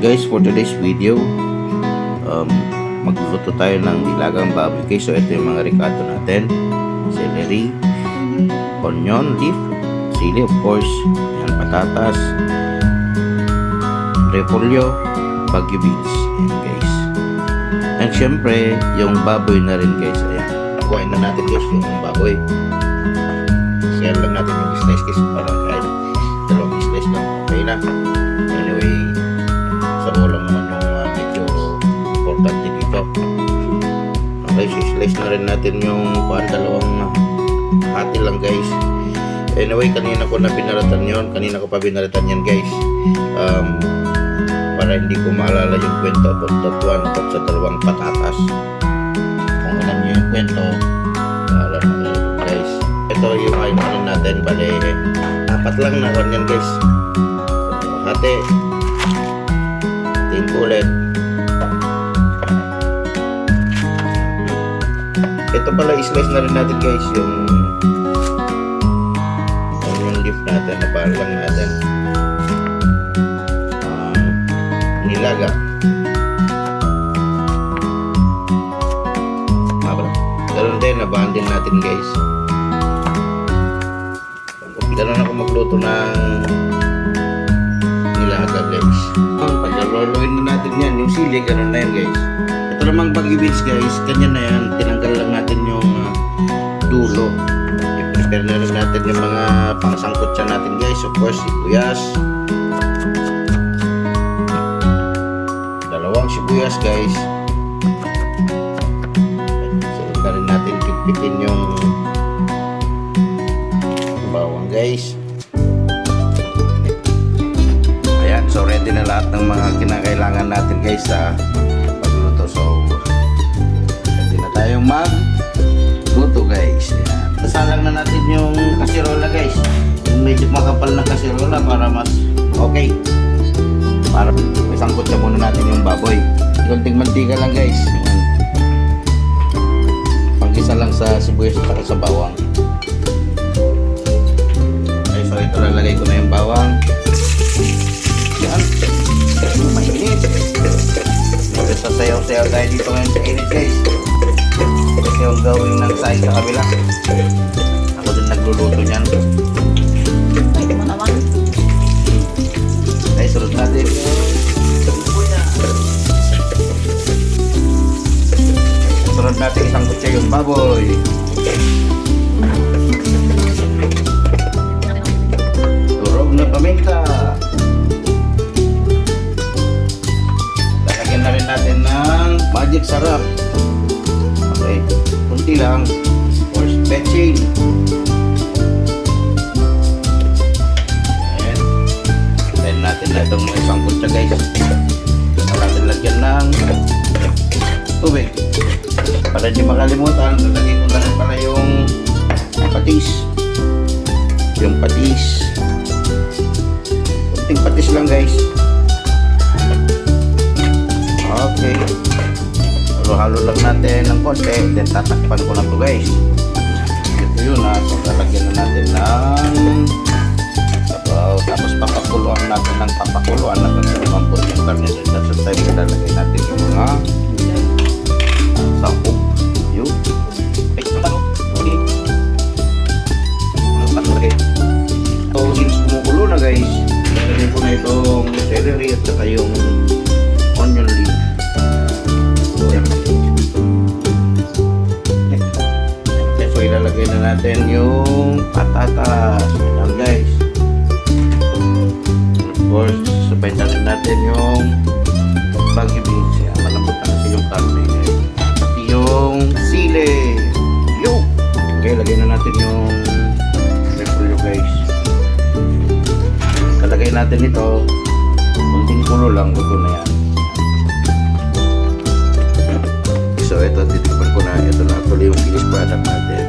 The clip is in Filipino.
Guys, for today's video, magluluto tayo ng nilagang baboy. Okay, so ito yung mga ricado natin: celery, onion, leaf, sili of course, yan, patatas, repolyo, bagyo beans. Ayan guys. And syempre, yung baboy na rin guys. Ayan, kuhain na natin guys yung baboy. Share lang natin yung slice guys para kahit dalawang slice lang okay na. Anyway, sa ulam naman yung medyo importante dito. Okay, so slice na rin natin yung dalawang hati lang guys. Anyway, kanina ko pa binaratan yan guys. Para hindi ko maalala yung kwento about that one, about sa dalawang patatas. Kung alam nyo yung kwento, maalala nyo guys. Ito yung ayun natin, bale, 4 lang na yan guys. So, hati. Tingko ulit. Ito pala, i-slice na rin natin guys yung leaf natin, na para lang natin nilaga. Ganun din, nabahan din natin guys. Ganun ako magluto ng nilaga guys. Paglaloloyin na natin yan, yung sili, ganun na yan guys. Ito namang bagyo beans guys, ganyan na yan. Tinanggal lang natin yung dulo. I-prepare na rin natin yung mga pangsangkot siya natin guys. Of course, sibuyas. Dalawang sibuyas guys. Sunod na rin natin pipitin yung bawang guys. Ayan, so ready na lahat ng mga kinakailangan natin guys sa pagluto. So ready na tayong magluto guys. Ayan. Salang na natin yung kasirola guys. Yung medyo makapal na kasirola para mas okay. Para isangkot siya muna natin yung baboy. Kunting mantika lang guys. Pang-isa lang sa sibuyas at sa bawang. Okay, so ito lalagay ko na yung bawang. Yan. Mainit. Sasayaw-sayaw tayo dito ngayon sa init guys. Kasi yung gawin ng size sa kabila. Ako din nagluluto niyan. Pwede mo naman. Okay, sunod natin sunod natin isang kutsa yung baboy. Turog na paminta. Lalagyan na rin natin ng magic sarap. Okay, kunti lang. Of course, fetching. Ayan. Then natin na itong isang kutsa guys. Natin lagyan ng tubig. Para di makalimutan, lalagay ko na rin pala yung patis. Yung patis. Kunting patis lang guys. Okay. Halo-halo lang natin ng konti. Then tatakpan ko na ito guys. Ito yun ha. So lalagyan na natin ng sabaw. Tapos papakuluan natin ng papakuluan. Nagkakalampot yung karne. That's the time na lalagay natin yung mga sampung. Yun. Ay, patalo. Okay. Okay. So, since kumukulo na guys, lalagay ko na itong celery at saka yung onion leaf. So, yan. Okay, so ilalagay na natin yung patatas. Yan guys. Of course, sabay na rin natin yung bagyo beans. Yan, malambot na kasi yung karne guys. Yung sili. Yo. Okay, lagay na natin yung repolyo guys. Kalagay natin ito. Kunting kulo lang, gusto na yan. So ito, titikman ko na. Ito na actually yung finished product natin.